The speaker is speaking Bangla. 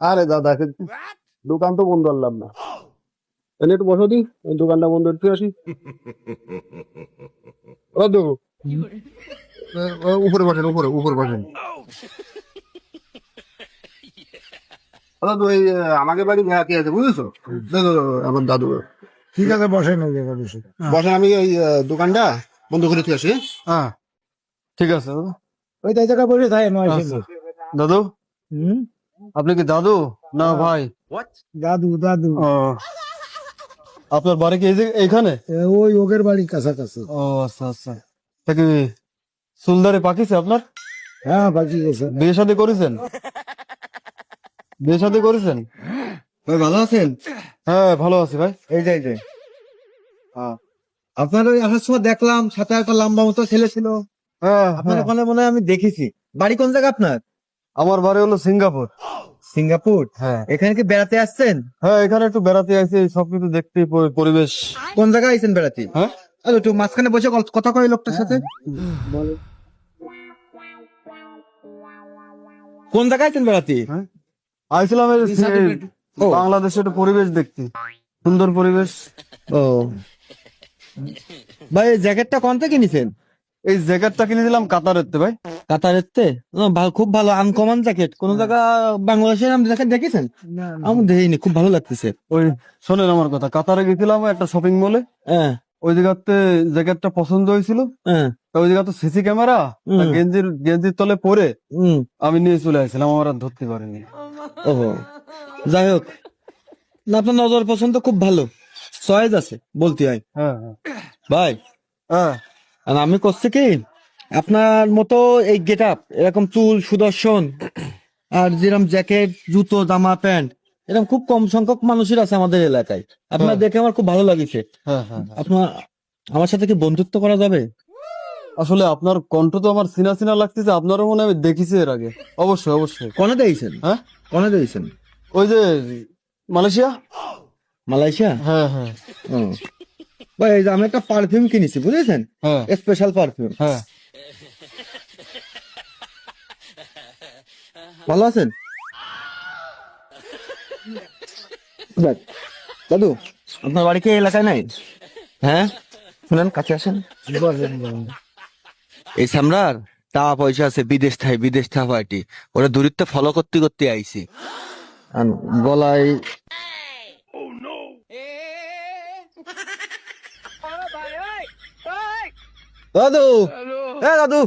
আরে দাদা, দোকান তো বন্ধ করলাম না, এনে একটু বসো দি, ওই দোকানটা বন্ধ একটু আসি। দাদু, উপরে বসেন, উপরে উপরে বসেন। দাদু, এই আমাকে বাড়ি ভাড়া কে আছে বুঝেছো? দাদু, আমার দাদু। ঠিক আছে, বসেন ওই জায়গায় বসে। বসেন, আমি ওই দোকানটা বন্ধ করে দিয়ে আসি। হ্যাঁ ঠিক আছে দাদু। ওই তাই জায়গায় বসে থাকে নয় আচ্ছা দাদু, হুম, আপনি কি দাদু না ভাই? দাদু দাদু ও, আপনার বাড়ি কি এইখানে? ওই ওগের বাড়ির কাছাকাছি। ও আচ্ছা আচ্ছা। তা কি চুলদারে পাকিছে আপনার? হ্যাঁ, বাকি গেছে। বিয়ে শাদী করেছেন? বিয়ে শাদী করেছেন? ভাই ভালো আছেন? হ্যাঁ ভালো আছি ভাই। এই যে হ্যাঁ আপনার ওই আসার সময় দেখলাম সাথে একটা লম্বা মতো ছেলে ছিল। হ্যাঁ আপনার হ্যাঁ। ওখানে মনে হয় আমি দেখেছি। বাড়ি কোন জায়গা আপনার? আমার বাড়ি হলো সিঙ্গাপুর। সিঙ্গাপুর? হ্যাঁ এখানে কি বেড়াতে আসছেন? হ্যাঁ, এখানে একটু বেড়াতে আইছি, সবকিছু দেখতে, পরিবেশ। কোন জায়গায় আইছেন বেড়াতে? হ্যাঁ আর একটু মাঝখানে বসে কথা কয় লোকটার সাথে। কোন জায়গায় আইছেন বেড়াতে? হ্যাঁ, আইছিলাম এই ও। বাংলাদেশের একটু পরিবেশ দেখতে, সুন্দর পরিবেশ। ও ভাই, এই জ্যাকেটটা কোন থেকে নিছেন? এই জ্যাকেটটা কিনে দিলাম কাতারের ভাই। কাতারের তে? খুব ভালো, আনকমন জ্যাকেট। কোন জায়গা বাংলাদেশের আমি জ্যাকেট দেখেছেন? আমি দেখিনি, খুব ভালো লাগতেছে। ওই শোনেন আমার কথা, কাতারে গেছিলাম একটা শপিং মলে, হ্যাঁ ওই জায়গাতে জ্যাকেটটা পছন্দ হয়েছিল। হ্যাঁ। তা ওই জায়গাতে সিসি ক্যামেরা, গেঞ্জির তলে পরে হম। আমি নিয়ে চলে আসছিলাম, আমার আর ধরতে পারিনি। ওহো, যাই হোক, না আপনার নজর পছন্দ খুব ভালো, চয়েস আছে বলতে হয় হ্যাঁ হ্যাঁ ভাই। হ্যাঁ। আর আমি করছি কি, আপনার মতো এই গেট আপ, এরকম চুল সুদর্শন, আর যেরকম জ্যাকেট জুতো জামা প্যান্ট, এরকম খুব কম সংখ্যক মানুষের আছে আমাদের এলাকায়। আপনার দেখে আমার খুব ভালো লাগিছে। হ্যাঁ হ্যাঁ হ্যাঁ। আপনার আমার সাথে কি বন্ধুত্ব করা যাবে? আসলে আপনার কণ্ঠ তো আমার চিনা চিনা লাগতেছে, আপনারও মনে হয় আমি দেখেছি এর আগে। অবশ্যই অবশ্যই। কনে দিয়েছেন? হ্যাঁ, কনে দিয়েছেন? ওই যে মালয়েশিয়া। মালয়েশিয়া? হ্যাঁ হ্যাঁ ও ভাই, এই যে আমি একটা পারফিউম কিনেছি, বুঝেছেন? হ্যাঁ স্পেশাল পারফিউম। হ্যাঁ। ভালো আছেন দেখ, দাদু? আপনার বাড়ি কি এই এলাকায় নাই? হ্যাঁ, শুনেন, কাছে আসেন। এই সামরার টাকা পয়সা আছে, বিদেশ থা পার্টি, ওরা দূরত্ব ফলো করতে করতে আইছি। আর গলায় দাদু, দাদু